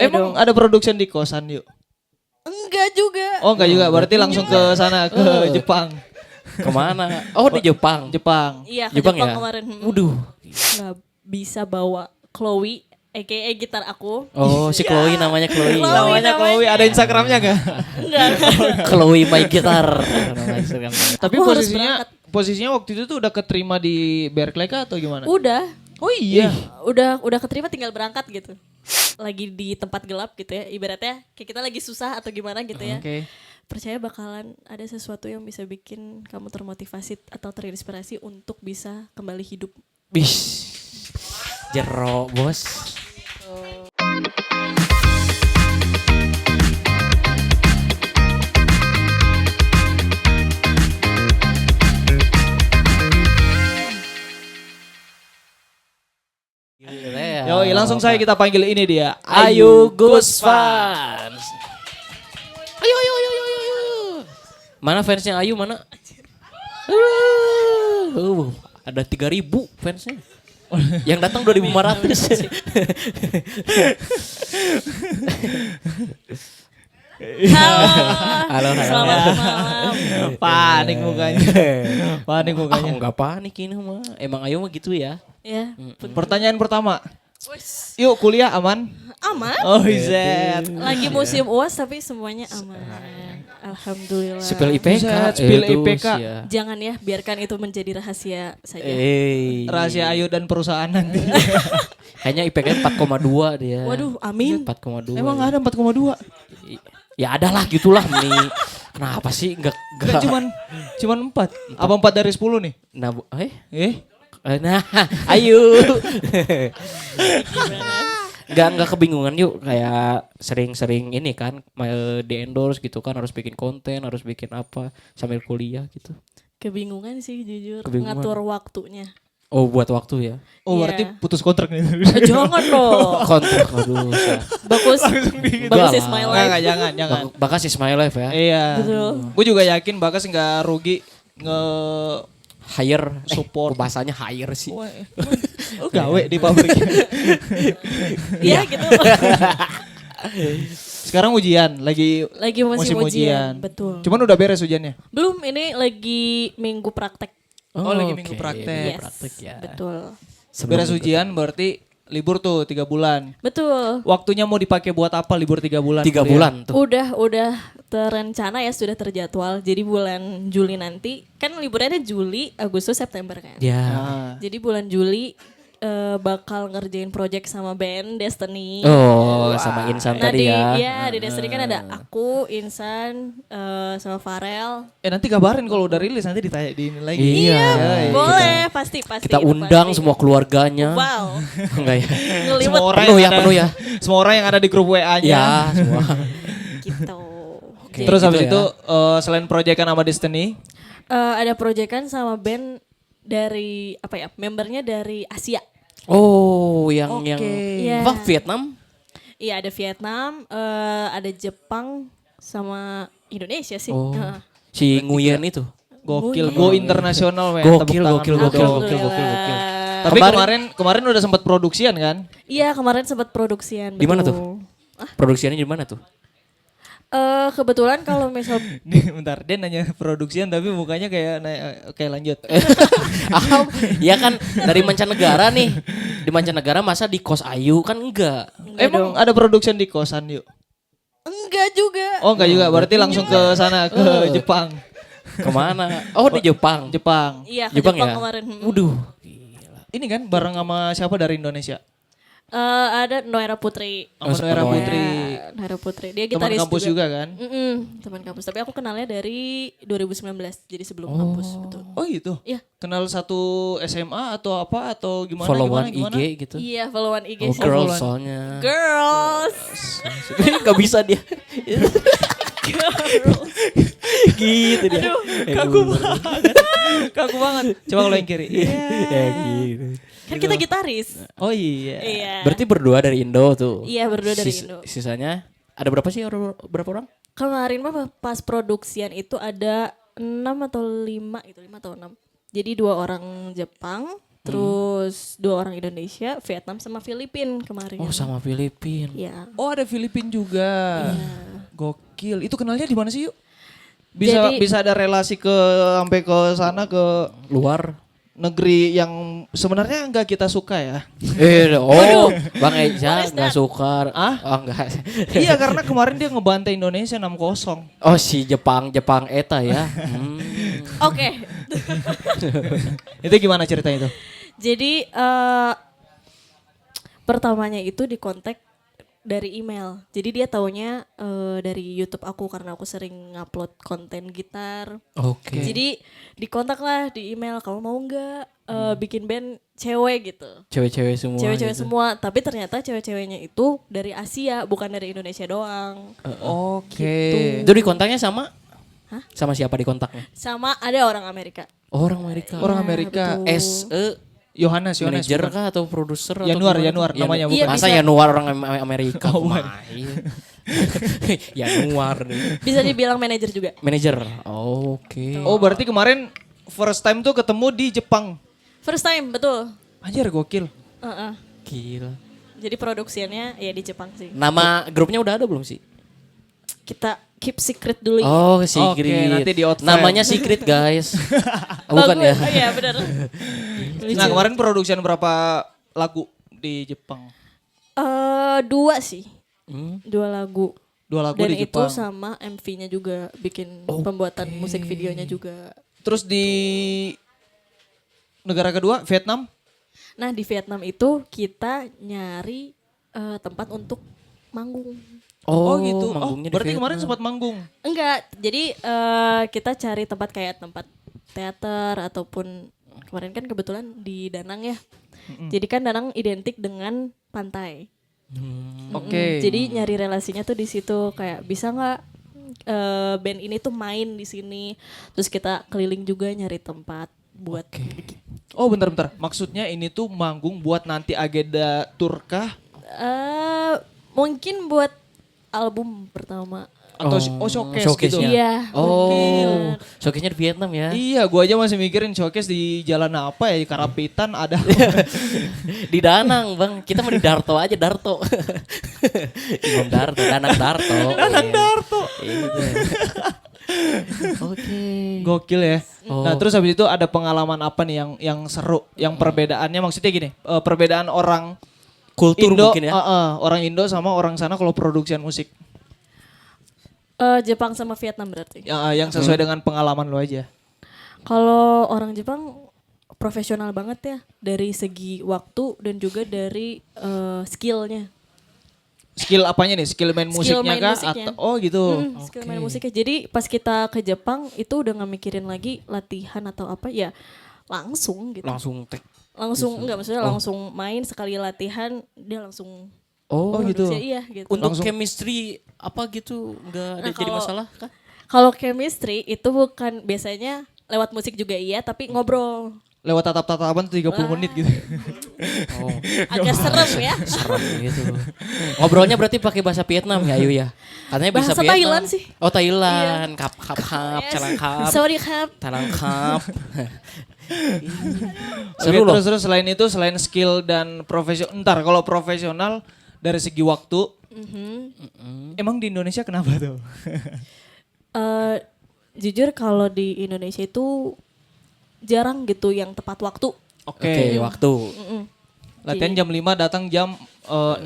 Emang ada production di kosan yuk? Enggak juga. Oh enggak juga, berarti langsung ke sana ke Jepang. Kemana? Oh di Jepang. Jepang. Iya, ke Jepang Jepang ya? kemarin. Waduh. Nggak bisa bawa Chloe, aka gitar aku. Oh si Chloe namanya Chloe. Namanya Chloe, ada Instagramnya enggak? Enggak. Chloe my guitar. Nama Instagram. Tapi Aku harus posisinya waktu itu tuh udah keterima di Berkeley kah atau gimana? Udah, Oh iya. udah keterima tinggal berangkat gitu. Lagi di tempat gelap gitu ya. Ibaratnya kayak kita lagi susah atau gimana gitu ya. Oke. Percaya bakalan ada sesuatu yang bisa bikin kamu termotivasi atau terinspirasi untuk bisa kembali hidup. Bis. Jero bos. Yoi, langsung saya kita panggil ini dia. Ayu Gus Fans. Ayo ayo ayo ayo ayo. Mana fansnya Ayu mana? Ada 3.000 fansnya. Yang datang 2.500. Halo. Halo, halo. Selamat malam. Panik mukanya. Panik mukanya. Enggak panik ini mah. Emang Ayu mah gitu ya. Ya, Pertanyaan pertama. Yuk kuliah aman? aman. Oh iya. Lagi musim UAS tapi semuanya aman. Alhamdulillah. Spell IPK. Buset, spill itu IPK. sia. Jangan ya, biarkan itu menjadi rahasia saja. Rahasia Ayu dan perusahaan nanti. Kayaknya IPK 4,2 dia. Waduh, amin. 4,2. Emang ada 4,2? Ya ada lah gitulah nih. Kenapa sih enggak Kan cuman 4. Apa 4 dari 10 nih? Nah, Nah, ayo. Enggak kebingungan yuk kayak sering-sering ini kan di endorse gitu kan harus bikin konten, harus bikin apa sambil kuliah gitu. Kebingungan sih jujur, Kebingungan. ngatur waktunya. Oh buat waktu ya. oh Iya. berarti putus kontrak nih. Jangan dong. Kontrak aduh. Bagus. Bagus is my Enggak, life. jangan. Bakas is my life ya. Iya. Betul. Gue juga yakin Bagas nggak rugi Hire Support. bahasanya hire sih. Lu gawe di pabrik. Iya gitu. Sekarang ujian, lagi Lagi musim ujian. Betul. Cuman udah beres ujiannya. Belum, ini lagi minggu praktek. Oh, lagi minggu praktek. Yes. Praktek ya. Betul. Beres ujian berarti libur tuh 3 bulan. Betul. Waktunya mau dipakai buat apa libur 3 bulan? 3 kuliah? bulan tuh. Udah terencana ya, sudah terjadwal. Jadi bulan Juli nanti, kan liburannya Juli, Agustus, September kan. Ya. Nah, Jadi bulan Juli bakal ngerjain project sama band Destiny. Oh, sama Insan Nah tadi ya. Iya, di Destiny kan ada aku, Insan, sama Farel. nanti kabarin kalau udah rilis nanti ditanya di ini lagi. Iya. Boleh, pasti. Kita itu undang pasti. semua keluarganya. Wow, Enggak ya? ngeliwet Semua orang Penuh yang ya, ada- penuh ya. Semua orang yang ada di grup WA-nya. Ya, semua. gitu. Jadi, Terus habis gitu itu ya. selain proyekan sama Destiny, ada proyekan sama band dari apa ya? Membernya dari Asia. Oh, yang Iya. apa Vietnam? Iya, ada Vietnam, ada Jepang sama Indonesia sih. Oh. Heeh. Si Nguyen itu. gokil, iya. go internasional men. Gokil, Tepuk gokil, tangan gokil, dulu. gokil. Alhamdulillah. Tapi kemarin udah sempat produksian kan? Iya, kemarin sempat produksian. Di mana betul. tuh? Produksiannya di mana tuh? Kebetulan kalau misal Nih, bentar, dia nanya produksian tapi mukanya kayak lanjut. Ya kan dari mancanegara nih. Di mancanegara masa di kos Ayu kan enggak. Emang ada production di kosan yuk? enggak juga. Oh enggak juga, berarti langsung ke sana ke Jepang. Kemana? Oh di Jepang. Jepang. Iya, ke Jepang Jepang ya? kemarin. Waduh. Ini kan bareng sama siapa dari Indonesia? Ada Noera Putri. Sama Noera Noera. Putri. Ya, Noera Putri. Dia Teman gitaris kampus juga kan? Teman kampus. Tapi aku kenalnya dari 2019. Jadi sebelum kampus, betul. Oh gitu. Iya. Kenal satu SMA atau apa atau gimana Followan gimana? IG gitu. Iya, followan IG Oh, sih. girls soalnya. Girls. Gak bisa dia. Gitu dia. Kaku banget. Kaku banget. Coba kalau yang kiri. Ya gitu. Kan kita gitaris. Oh iya. Iya. Berarti berdua dari Indo tuh. Iya, berdua dari Indo. Sisanya ada berapa sih berapa orang? Kemarin mah pas produksian itu ada 6 atau 5 itu, 5 atau 6. Jadi 2 orang Jepang, Terus 2 orang Indonesia, Vietnam sama Filipina kemarin. Oh sama Filipina. Ya. Oh ada Filipin juga. Iya. Gokil. Itu kenalnya di mana sih yuk? Bisa Jadi- bisa ada relasi ke sampai ke sana ke Luar. negeri yang sebenarnya nggak kita suka ya. Bang Eja nggak suka. Oh enggak. Iya karena kemarin dia ngebantai Indonesia 6-0. Oh si Jepang eta ya. Oke. Itu gimana ceritanya itu? Jadi pertamanya itu di kontak dari email. Jadi dia taunya dari YouTube aku karena aku sering ngupload konten gitar. Oke. Jadi dikontak lah di email, kamu mau nggak bikin band cewek gitu. Cewek-cewek semua. Cewek-cewek gitu. semua, tapi ternyata cewek-ceweknya itu dari Asia, bukan dari Indonesia doang. Oke. Itu di kontaknya sama? Sama siapa di kontaknya? Sama ada orang Amerika. Orang Amerika. Orang Iya, Amerika. betul. SE Yohanes manajer bukan? kah atau produser atau Januar, gimana? Januar namanya bukan. Iya, Masa bisa. Januar orang Amerika? Oh, bukan. Mah, iya. Januar nih. Bisa dibilang manajer juga. Manajer. Oke. Oh berarti kemarin first time tuh ketemu di Jepang. First time, betul. Anjir gokil. Heeh. Gila. Jadi produksiannya ya di Jepang sih. Nama grupnya udah ada belum sih? Kita keep secret dulu ya. Oh, Secret. Oke, nanti di outframe. Namanya Secret, guys. Oh, bukan ya? Oh iya benar. Nah kemarin produksian berapa lagu di Jepang? 2 sih. 2 lagu. 2 lagu Dan di itu Jepang. sama MV-nya juga, bikin pembuatan musik videonya juga. Terus di negara kedua Vietnam? Nah di Vietnam itu kita nyari tempat untuk manggung. Oh, gitu. Oh manggungnya di berarti Vietnam. kemarin sempat manggung. Enggak, jadi kita cari tempat kayak tempat teater ataupun kemarin kan kebetulan di Danang ya. Jadi kan Danang identik dengan pantai. Oke. Jadi nyari relasinya tuh di situ, kayak bisa nggak band ini tuh main di sini. Terus kita keliling juga nyari tempat buat bikin. Oh bentar-bentar. Maksudnya ini tuh manggung buat nanti agenda tour kah? Mungkin buat album pertama. Atau showcase gitu? Showcase-nya. Iya. Oh, showcase-nya di Vietnam ya? Iya, gua aja masih mikirin showcase di jalan apa ya, di Karapitan ada. Di Danang, Bang. Kita mau di Darto aja, Darto. Imam Darto, Danang Darto. Danang Darto. Oke. Gokil ya. Oh. Nah, terus habis itu ada pengalaman apa nih yang seru, yang perbedaannya maksudnya gini, perbedaan orang Kultur Indo, mungkin ya. orang Indo sama orang sana kalau produksian musik. Jepang sama Vietnam berarti. Yang sesuai dengan pengalaman lo aja. Kalau orang Jepang profesional banget ya dari segi waktu dan juga dari skillnya. Skill apanya nih? Skill main musiknya main kah? musiknya. Atau, oh gitu. Skill main musiknya. Jadi pas kita ke Jepang itu udah gak mikirin lagi latihan atau apa ya, langsung gitu. Langsung tek. Langsung enggak, maksudnya langsung main, sekali latihan dia langsung Oh, gitu. produksi. Iya gitu. Untuk Langsung- chemistry apa gitu nggak ada Nah, jadi kalau- masalah kah? Kalau chemistry itu bukan biasanya lewat musik juga iya, tapi ngobrol. Lewat tatap-tatapan 30 menit gitu. Oh, Agak serem ya. serem gitu. Ngobrolnya berarti pakai bahasa Vietnam ya, Ayu ya? Katanya bisa Bahasa Vietnam. Thailand sih. Oh, Thailand. Kap kap kap, Yes. calang kap, Sorry kap. calang kap. Oke, Seru loh. terus selain itu selain skill dan profesional, ntar kalau profesional dari segi waktu, emang di Indonesia kenapa tuh? Jujur kalau di Indonesia itu jarang gitu yang tepat waktu. Oke, waktu. Latihan jam 5 datang jam 6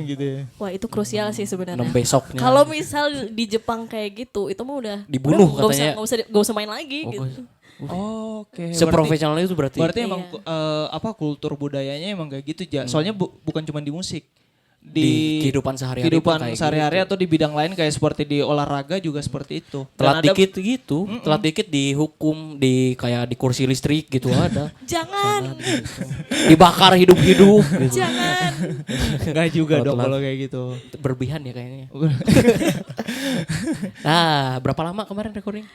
gitu ya. Wah itu krusial sih sebenarnya. 6 besoknya. Kalau misal di Jepang kayak gitu, itu mah udah Dibunuh udah, katanya. Gak usah main lagi Oh, gitu. Oke. Seprofesional itu berarti. Berarti emang Iya. apa kultur budayanya emang kayak gitu ya. Soalnya bukan cuma di musik. Di kehidupan sehari-hari pun kehidupan kayak sehari-hari atau di bidang lain kayak seperti di olahraga juga seperti itu. telat Dan ada- dikit gitu, telat dikit dihukum di kayak di kursi listrik gitu ada. Jangan, Dibakar hidup-hidup gitu. jangan. Enggak juga Kalau dong telat. kalau kayak gitu. Berlebihan ya kayaknya. Nah, berapa lama kemarin recording?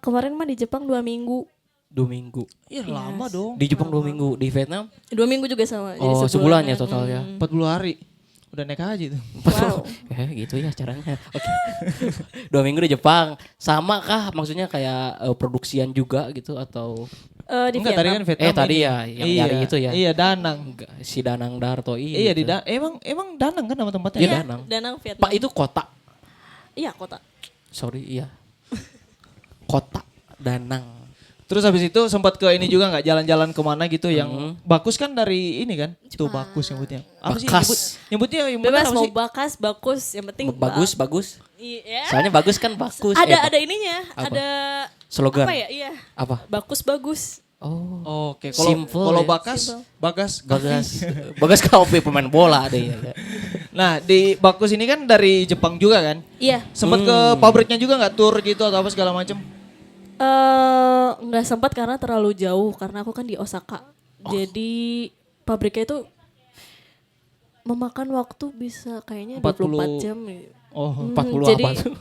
Kemarin mah di Jepang 2 minggu. 2 minggu. Iya lama dong. Di Jepang 2 minggu, di Vietnam 2 minggu juga sama. Jadi oh sebulan ya total ya. 40 hari. Udah naik haji tuh. Wow. Gitu ya caranya. Oke. 2 minggu di Jepang. Sama kah maksudnya kayak produksian juga gitu atau Di Enggak, tadi kan Vietnam. Vietnam. tadi ini. ya, yang iya, nyari itu ya. Iya, Danang. Enggak, si Danang Darto Iya, itu. emang Danang kan nama tempatnya. Iya, ya? Danang. Danang Vietnam. Pak itu kota. Iya kota. Sorry, iya. Kota Danang. Terus habis itu sempat ke ini juga nggak jalan-jalan kemana gitu yang bagus kan dari ini kan? Tuh bagus nyebutnya. Apa sih Bakas. nyebutnya yang benar Bebas apa mau sih? bakas, bagus. Yang penting Bagus. Iya. Soalnya bagus kan bagus. Ada ininya, Apa? ada Slogan. apa ya? Iya. Apa? Bagus. Oh, Oke, kalau Simple kalau ya. Bagas, Bagas. Bagas. Bagas Kopi pemain bola ada ya. Nah, di Bakus ini kan dari Jepang juga kan? Iya. Sempat ke pabriknya juga nggak tour gitu atau apa segala macam? Nggak sempat karena terlalu jauh karena aku kan di Osaka. Jadi pabriknya itu memakan waktu bisa kayaknya 24 jam. Oh, 40 jadi, apa tuh?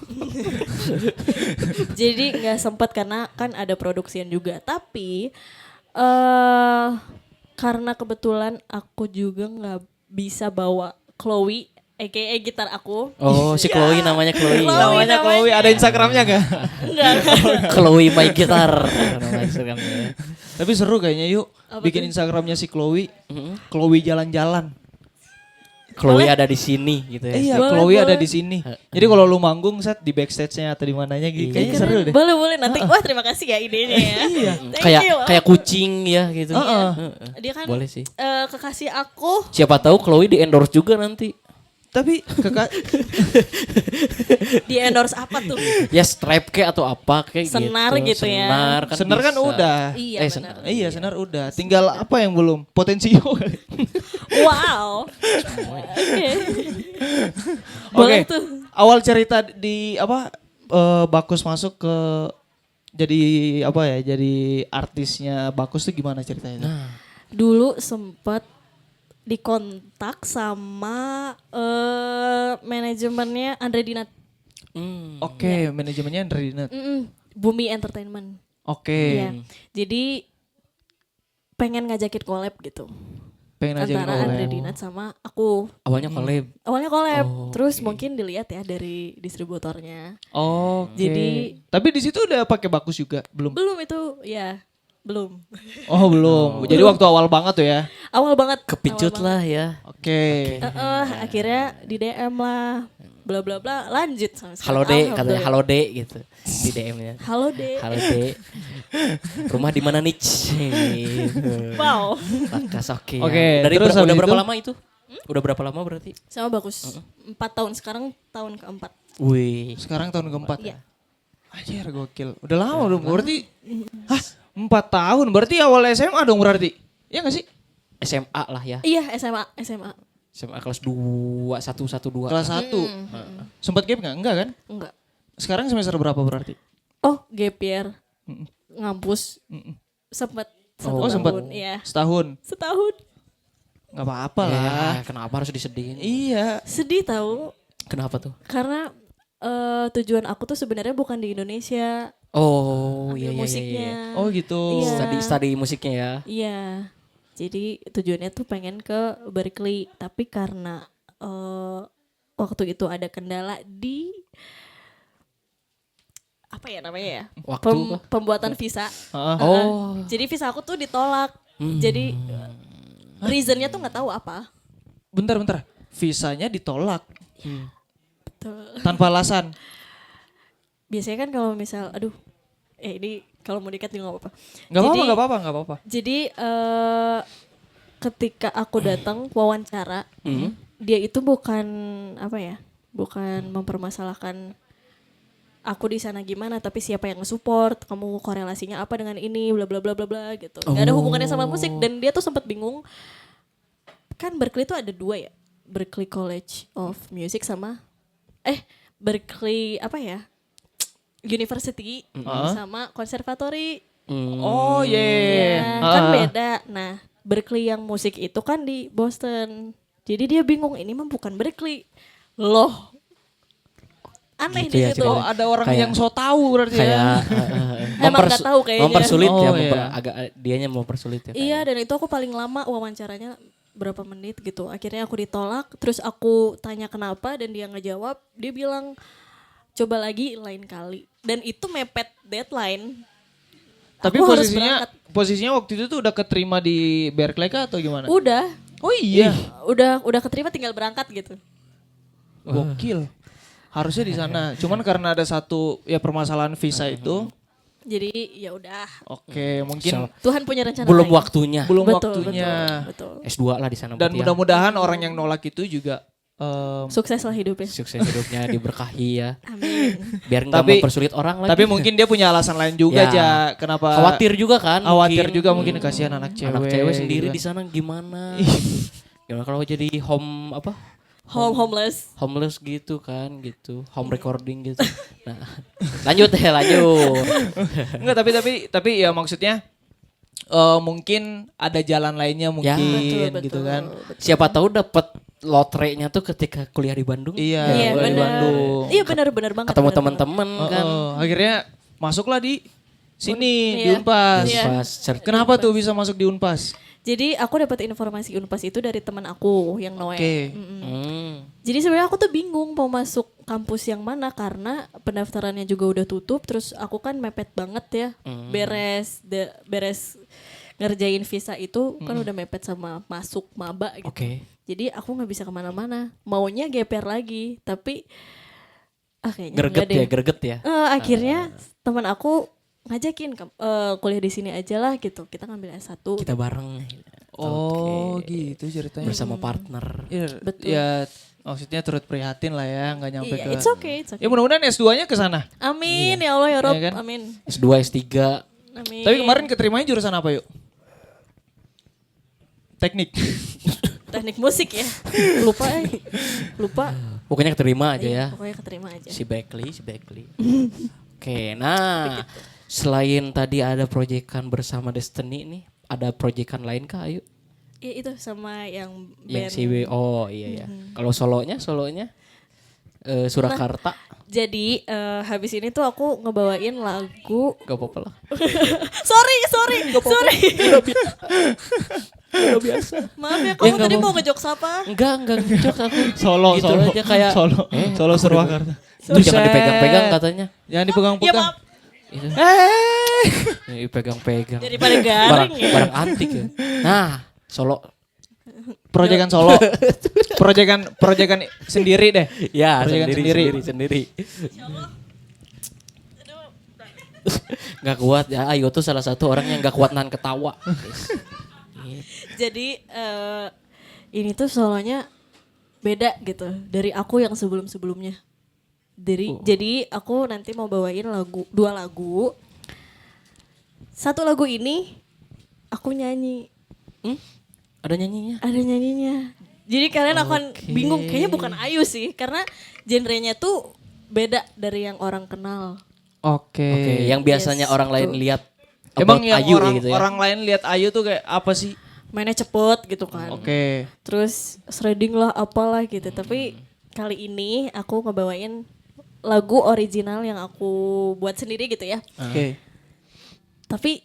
Jadi nggak sempat karena kan ada produksian juga. Tapi karena kebetulan aku juga nggak bisa bawa Chloe, aka gitar aku. Oh, si Chloe namanya Chloe. namanya Chloe, ada Instagramnya nggak? Enggak. Chloe my guitar. Nama Instagramnya. Tapi seru kayaknya yuk bikin Instagramnya si Chloe. Chloe jalan-jalan. Chloe ada di sini gitu ya. Iya, Boleh, Chloe ada boleh. di sini. Jadi kalau lu manggung set di backstage-nya atau di mananya gitu, kayaknya seru deh. Boleh nanti. Wah terima kasih ya idenya ya. Iya. Kayak kucing ya gitu. Dia kan Boleh sih. kekasih aku. Siapa tahu Chloe di endorse juga nanti. Tapi Di endorse apa tuh? Ya stripe kayak atau apa kayak Senar gitu ya. Senar kan, Senar kan bisa. udah. Iya Eh, benar. Iya, Senar udah. Tinggal apa yang belum? Potensio. Wow. Oke. Oke. Boleh tuh. Awal cerita di apa Bakus masuk ke jadi apa ya? Jadi artisnya Bakus tuh gimana ceritanya? Dulu sempat dikontak sama manajemennya Andre Dinat. Oke, manajemennya Andre Dinat. Bumi Entertainment. Oke. Iya. Jadi pengen ngajakin collab gitu. Pengen aja Antara Andre Dinat sama aku. Awalnya collab. Awalnya collab, terus mungkin dilihat ya dari distributornya. Oh, Jadi- tapi di situ udah pakai Bakus juga, belum? Belum itu, ya belum. Oh, belum. Jadi waktu awal banget tuh ya. Awal banget. Kepicut awal lah ya. Oke. banget. Akhirnya di DM lah, bla bla bla, lanjut sama Halo sekarang. D, katanya halo D gitu di DM-nya. Halo D. Halo D. Rumah di mana nih? Gitu. Wow. Bakas oke. Oke, Dari terus udah habis berapa itu? lama itu? Udah berapa lama berarti? Sama bagus. 4 tahun sekarang tahun keempat. Wih. Sekarang tahun keempat. Iya. Anjir, gokil. Udah lama dong. Berarti 4 tahun. Berarti awal SMA dong berarti. Iya gak sih? SMA lah ya. Iya SMA. SMA kelas 2, 112. Kelas 1. Sempat gap gak? Enggak kan? Enggak. Sekarang semester berapa berarti? Oh gap year. Ngampus. Sempat satu Oh, sempat. tahun. Iya. Setahun. Setahun. Gak apa-apa Ya, lah. kenapa harus disedihin? Iya. Sedih tahu. Kenapa tuh? Karena tujuan aku tuh sebenarnya bukan di Indonesia. Oh, iya Ambil iya musiknya. iya. Oh gitu. Iya. Study musiknya ya. Iya. Jadi tujuannya tuh pengen ke Berkeley, tapi karena waktu itu ada kendala di apa ya namanya ya? Waktu kah? Pembuatan visa. Heeh. Oh. Jadi visa aku tuh ditolak. Jadi reasonnya tuh nggak tahu apa. Bentar. Visanya ditolak Betul. tanpa alasan. Biasanya kan kalau misal, aduh, ini kalau mau dikat juga nggak apa-apa. Gak apa-apa. Jadi ketika aku datang wawancara, dia itu bukan apa ya, bukan mempermasalahkan aku di sana gimana, tapi siapa yang nge-support, kamu korelasinya apa dengan ini, bla bla bla bla bla gitu. Gak ada hubungannya sama musik dan dia tuh sempat bingung. Kan Berkeley tuh ada 2 ya, Berkeley College of Music sama Berkeley apa ya, University sama konservatori. Oh Ya, kan beda. Nah, Berkeley yang musik itu kan di Boston. Jadi dia bingung, ini mah bukan Berkeley. Loh. Aneh Gitu di ya situ. Oh, ceritanya. ada orang Kayak- yang so tahu berarti ya. Kayak Emang nggak tahu kayaknya. mempersulit ya, Oh, iya. agak dianya mempersulit ya. Iya, dan itu aku paling lama wawancaranya berapa menit gitu. Akhirnya aku ditolak, terus aku tanya kenapa dan dia ngejawab, dia bilang coba lagi lain kali. Dan itu mepet deadline. Tapi Aku harus posisinya waktu itu tuh udah keterima di Berkeley kah atau gimana? Udah, Oh iya. udah keterima tinggal berangkat gitu. Gokil. Harusnya di sana. Cuman karena ada satu ya permasalahan visa itu. Jadi ya udah, Oke, mungkin Tuhan punya rencana Belum lain. waktunya. belum Betul, waktunya. betul. S2 lah di sana Dan berarti ya. mudah-mudahan orang yang nolak itu juga Sukses lah hidupnya. Sukses hidupnya diberkahi ya. Amin. Biar nggak Tapi- mempersulit orang lagi. tapi mungkin dia punya alasan lain juga Ya. Ja. Kenapa khawatir juga kan. khawatir mungkin. juga mungkin kasihan anak cewek. Anak cewek sendiri gitu di sana gimana? Gimana kalau jadi homeless gitu kan gitu, home recording gitu. Nah, lanjut. Enggak, tapi ya maksudnya mungkin ada jalan lainnya mungkin Betul, gitu kan. Siapa tahu dapat lotre-nya tuh ketika kuliah di Bandung. Iya, Iya di benar. Bandung. Iya benar banget. Ketemu benar banget. teman-teman kan. Akhirnya masuklah di sini di Iya. Unpas. Iya. Pas Kenapa tuh bisa masuk di Unpas? Jadi aku dapat informasi Unpas itu dari teman aku yang Noe. Oke. Jadi sebenarnya aku tuh bingung mau masuk kampus yang mana karena pendaftarannya juga udah tutup. Terus aku kan mepet banget ya, beres ngerjain visa itu kan udah mepet sama masuk maba gitu. Oke. Jadi aku nggak bisa kemana-mana. Maunya GPR lagi, tapi kayaknya Greget enggak deh. ya, greget ya. Akhirnya teman aku ngajakin kuliah di sini aja lah gitu. Kita ngambil S1. Kita bareng Oh, gitu ceritanya. bersama partner. Iya, Betul. ya maksudnya turut prihatin lah ya, nggak nyampe Iya, ke. it's okay. Ya mudah-mudahan S2-nya ke sana. Amin ya Allah ya Rob. Iya kan? Amin. S2, S3. Amin. Tapi kemarin keterimanya jurusan apa yuk? Teknik. Teknik musik ya. Lupa. Pokoknya keterima aja Iya, ya. Pokoknya keterima aja. Si Beckley. Oke, nah selain tadi ada proyekan bersama Destiny nih, ada proyekan lain kah Ayu? Iya itu sama yang Yang band. oh iya ya. Kalau solonya Surakarta. Jadi habis ini tuh aku ngebawain lagu. Gak apa-apa lah. sorry. Udah biasa. Maaf ya kamu nggak tadi apa-apa. mau ngejokes apa? Enggak ngejok aku. Solo, Gitu solo. aja kayak Solo Surakarta. Itu jangan dipegang-pegang katanya. Jangan Ya dipegang-pegang. maaf. Itu. Dipegang-pegang. Daripada barang, garing ya. barang antik ya. Nah, solo. Proyekan solo. Proyekan sendiri deh. Ya, Proyekan sendiri. Gak kuat ya, Ayu tuh salah satu orang yang gak kuat nahan ketawa. Jadi ini tuh solonya beda gitu dari aku yang sebelum-sebelumnya. Jadi aku nanti mau bawain dua lagu. Satu lagu ini aku nyanyi. Ada nyanyinya? Ada nyanyinya. Jadi kalian akan bingung, kayaknya bukan Ayu sih, karena genrenya tuh beda dari yang orang kenal. Oke. Yang biasanya Yes, orang lain tuh. lihat Emang about yang Ayu orang, gitu ya. orang lain lihat Ayu tuh kayak apa sih? Mainnya cepet gitu kan. Oke. Terus shredding lah apalah gitu. Tapi kali ini aku ngebawain lagu original yang aku buat sendiri gitu ya. Oke. Tapi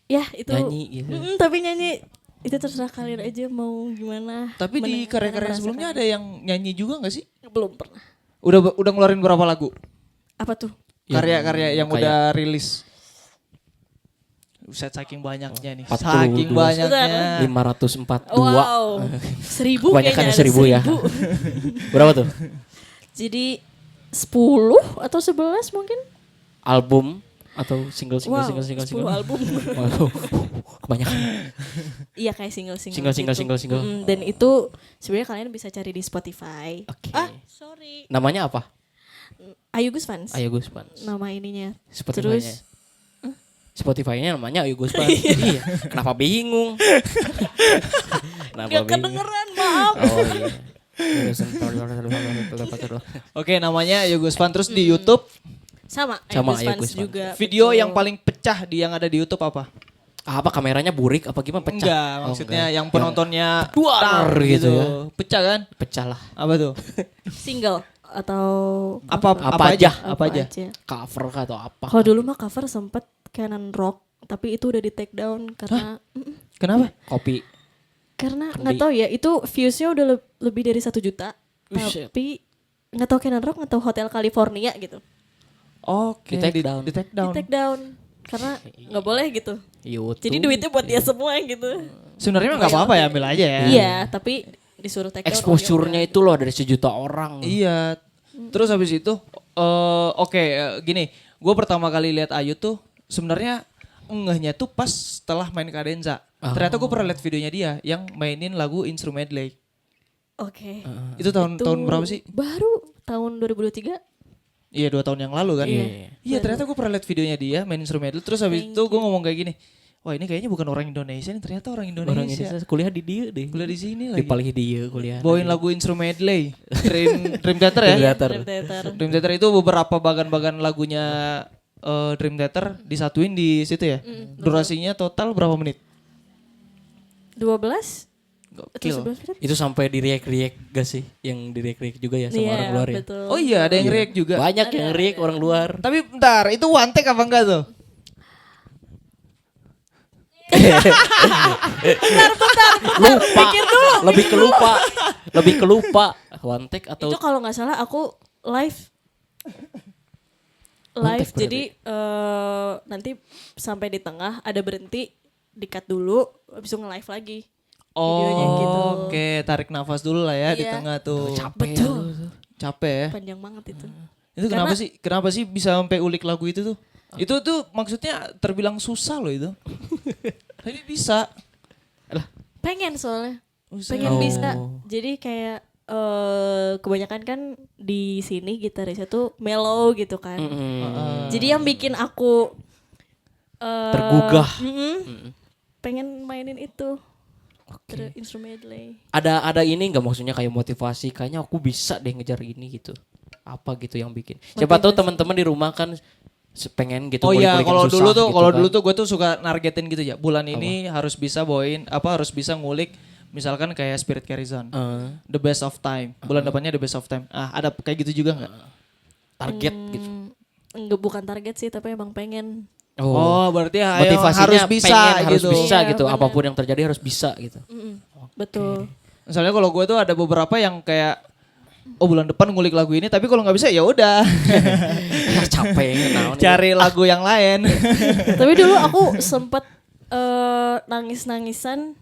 ya itu Nyanyi gitu. tapi nyanyi itu terserah kalian aja mau gimana. Tapi di karya-karya sebelumnya ada yang nyanyi juga gak sih? Belum pernah. Udah ngeluarin berapa lagu? Apa tuh? Karya-karya yang kayak- udah rilis. Buset, saking banyaknya nih. 42. Saking banyaknya. 542. Wow. 1000 Kebanyakan kayaknya. ada 1000 ya. 1000. Berapa tuh? Jadi 10 atau 11 mungkin? Album atau single. 10 album. Waduh, kebanyakan. Iya kayak single. Single. Dan itu sebenarnya kalian bisa cari di Spotify. Oke. Sorry. Namanya apa? Ayu Gus Fans. Ayo Gus Pans. Nama ininya. Spotify-nya. Terus Spotify-nya namanya Ayo Gus Pans. Iya. Kenapa bingung? gak kedengeran, maaf. Oh iya. Oke, namanya Yogus Fan. Terus di YouTube Sama Sama Ayu Gus Ayu Fans Gus Fans. juga. video betul. yang paling pecah yang ada di YouTube apa? Apa kameranya burik apa gimana pecah? Enggak, Oh, maksudnya enggak. yang penontonnya Duar tar gitu ya. Pecah kan? Pecah lah. Apa tuh? Single atau Apa Apa aja? Apa aja? Cover kah atau apa? Kalau dulu mah cover sempet Canon Rock, tapi itu udah di take down karena Kenapa? Kopi. karena Kendi. nggak tahu ya, itu viewsnya udah lebih dari 1 juta. Buset. Tapi nggak tahu Canon Rock atau Hotel California gitu. Oke, Di take down. Di take down. Di take down. Karena nggak boleh gitu. YouTube. Jadi duitnya buat dia semua gitu. Sebenarnya mah nggak apa-apa ya, ambil aja ya. Iya, tapi disuruh take down. Exposure-nya itu loh dari sejuta orang. Iya. Terus habis itu oke, gini, gue pertama kali lihat Ayu tuh sebenarnya ngehnya tuh pas setelah main Cadenza. Ternyata gue pernah lihat videonya dia yang mainin lagu Instrument Medley. Oke. Itu tahun berapa sih? Baru tahun 2023. Iya 2 tahun yang lalu kan. Iya. Iya ternyata gue pernah lihat videonya dia main Instrument Medley. Terus habis itu gue ngomong kayak gini, wah ini kayaknya bukan orang Indonesia nih, ternyata orang Indonesia. Orang Indonesia kuliah di dia deh. Kuliah di sini Di lagi. paling dia kuliah. Bawain lagu Instrument Medley. Dream Theater ya. Dream Theater. Dream Theater itu beberapa bagan-bagan lagunya Dream Theater disatuin di situ ya. Durasinya total berapa menit? 12 Gokil. atau 11 menit? Itu sampai di react gak sih? Yang di react juga ya sama orang luar ya? Betul. Oh iya ada yang react juga. Banyak yang react orang luar. Tapi bentar, itu one take apa enggak tuh? Lupa. Lebih ke lupa. One take atau Itu kalau nggak salah aku live One take jadi nanti sampai di tengah ada berhenti, di-cut dulu, habis itu nge-live lagi. Videonya gitu. Oke, tarik nafas dulu lah ya di Iya. tengah tuh. capek. Betul. Capek ya. Panjang banget itu. Itu kenapa sih bisa sampai ulik lagu itu tuh? Itu tuh maksudnya terbilang susah loh itu. Tapi bisa. Pengen soalnya. Usah. Pengen Oh. bisa. Jadi kayak kebanyakan kan di sini gitarisnya tuh mellow gitu kan. Jadi yang bikin aku Tergugah. pengen mainin itu. Instrument medley. Ada ini nggak maksudnya kayak motivasi? Kayaknya aku bisa deh ngejar ini gitu. Apa gitu yang bikin? Siapa tahu teman-teman di rumah kan pengen gitu. Oh iya, ngulik-ngulik kalau yang susah dulu tuh, gitu kalau kan. dulu tuh gue tuh suka nargetin gitu ya. Bulan ini harus bisa bawain harus bisa ngulik misalkan kayak Spirit Carries On. The Best of Time. Bulan depannya The Best of Time. Ada kayak gitu juga nggak? Target gitu. Enggak, bukan target sih, tapi emang pengen. Oh, berarti ayo, Motivasinya harus bisa pengen, harus gitu. bisa Iya, gitu. bener. Apapun yang terjadi harus bisa gitu. Betul. Misalnya kalau gue tuh ada beberapa yang kayak bulan depan ngulik lagu ini, tapi kalau nggak bisa ya udah Capek. naon ya. cari lagu yang lain. Tapi dulu aku sempet nangis-nangisan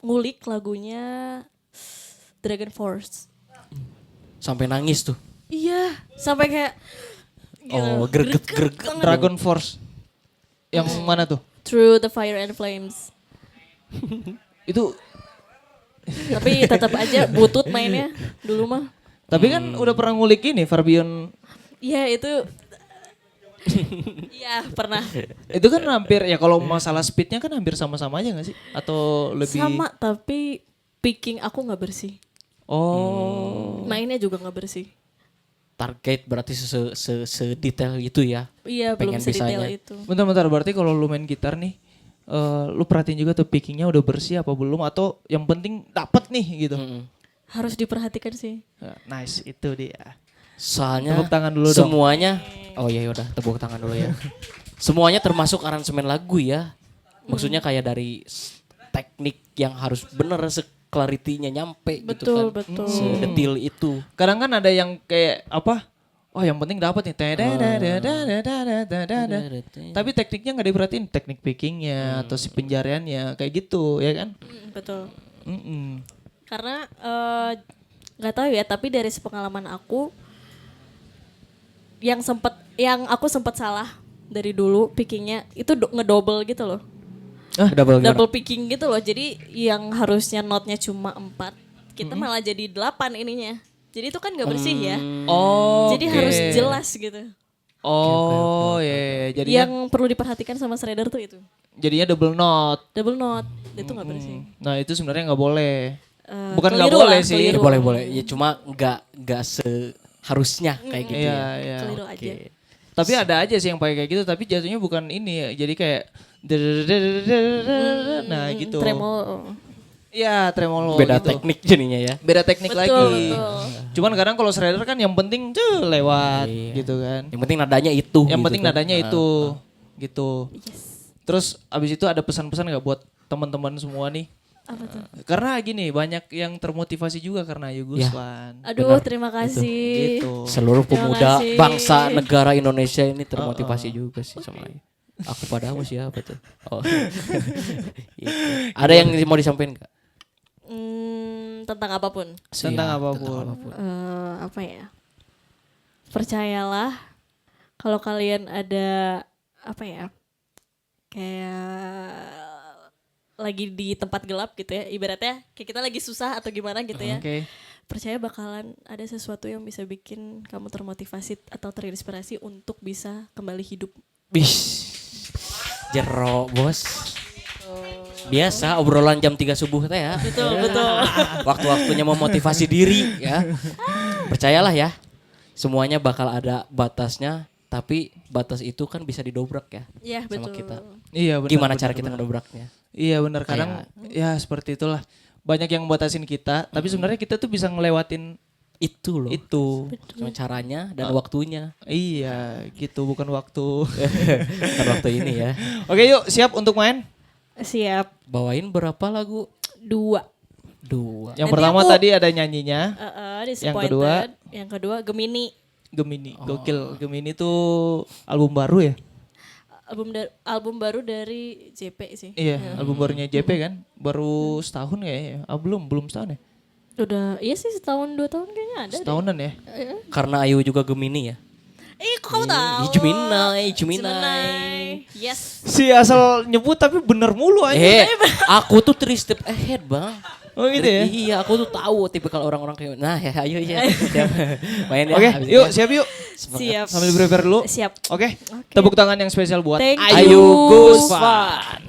ngulik lagunya Dragon Force. Sampai nangis tuh. Iya, sampai kayak Oh, greget. Dragon Force. Yang mana tuh? Through the Fire and Flames. Itu Tapi tetap aja butut mainnya dulu mah. tapi kan udah pernah ngulik ini Farbion. Iya itu. Iya pernah. Itu kan hampir ya kalau masalah speednya kan hampir sama-sama aja gak sih? Atau lebih? Sama tapi picking aku nggak bersih. Oh. Mainnya juga nggak bersih. Target berarti sedetail itu ya. Iya belum Pengen sedetail bisanya. itu. Bentar-bentar berarti kalau lu main gitar nih, lu perhatiin juga tuh pickingnya udah bersih apa belum atau yang penting dapet nih gitu. Harus diperhatikan sih. Nice itu dia. Soalnya Tepuk tangan dulu dong. semuanya. Oh iya udah tepuk tangan dulu ya. Semuanya termasuk aransemen lagu ya. Maksudnya kayak dari teknik yang harus bener clarity-nya nyampe gitu Betul, kan. betul. Sedetil itu. Kadang kan ada yang kayak apa? Oh yang penting dapet nih. Tapi tekniknya nggak diperhatiin, teknik pickingnya atau si penjariannya kayak gitu ya kan? Betul. Mm-mm. Karena nggak tahu ya, tapi dari sepengalaman aku yang aku sempat salah dari dulu pickingnya itu ngedouble gitu loh. Double picking gitu loh. Jadi yang harusnya notnya cuma 4, kita malah jadi 8 ininya. Jadi itu kan nggak bersih ya. Oh. Jadi oke. harus jelas gitu. Oh ya, jadinya Yang perlu diperhatikan sama shredder tuh itu. jadinya double note. Double note itu nggak bersih. Nah itu sebenarnya nggak boleh. Eh, Bukan nggak keliru boleh lah, sih. keliru. Boleh. Ya cuma nggak seharusnya kayak gitu Iya, ya. iya. Keliru aja. Tapi ada aja sih yang pakai kayak gitu, tapi jatuhnya bukan ini ya. Jadi kayak nah gitu. Tremolo. Iya, tremolo Beda gitu. teknik jadinya ya. Beda teknik Betul, lagi. betul. Cuman kadang kalau shredder kan yang penting tuh lewat Iya. gitu kan. Yang penting nadanya itu. Yang gitu penting kan. nadanya itu gitu. Terus abis itu ada pesan-pesan nggak buat teman-teman semua nih? Apa tuh? Karena gini, banyak yang termotivasi juga karena Ayu Ya. Guswan. Aduh, terima kasih. Gitu. Seluruh Terima pemuda kasih. bangsa negara Indonesia ini termotivasi juga sih sama Ayu. Aku padamu siapa tuh? Oh. Gitu. Ada yang mau disampaikan Kak? Tentang apapun. Tentang Siap, apapun. Apa ya? Percayalah kalau kalian ada apa ya? Kayak lagi di tempat gelap gitu ya. Ibaratnya kayak kita lagi susah atau gimana gitu ya. Oke. Percaya bakalan ada sesuatu yang bisa bikin kamu termotivasi atau terinspirasi untuk bisa kembali hidup. Bis. Jero, Bos. Biasa obrolan jam 3 subuh teh ya. Betul. Waktu-waktunya memotivasi diri ya. Percayalah ya. Semuanya bakal ada batasnya, tapi batas itu kan bisa didobrak ya. Iya, sama betul. kita. Iya benar. Gimana benar, cara kita benar. ngedobraknya? Iya benar, kadang ya seperti itulah. Banyak yang batasin kita, tapi sebenarnya kita tuh bisa ngelewatin Itu loh. itu. Cuma caranya dan waktunya. Iya, gitu bukan waktu. Kan waktu ini ya. Oke, yuk siap untuk main. Siap. Bawain berapa lagu? 2. 2. Yang Nanti pertama aku- tadi ada nyanyinya, Disappointed. Yang kedua Gemini. Gemini. Gokil, Gemini tuh album baru ya? Album baru dari JP sih. Iya, album barunya JP kan? Baru setahun kayaknya. belum setahun ya? Udah, iya sih setahun 2 tahun kayaknya ada. Setahunan ya? Karena Ayu juga Gemini ya. Kok kamu tahu? Gemini. Yes. Si asal nyebut tapi bener mulu aja. Aku tuh 3 step ahead, Bang. Oh gitu ya? Iya, aku tuh tahu tipikal orang-orang kayak nah ya ayo ya. Siap. Main ya. Oke, habis yuk ini. siap yuk. Siap. Sambil prepare dulu. Siap. Oke, tepuk tangan yang spesial buat Thank Ayu you. Guswan.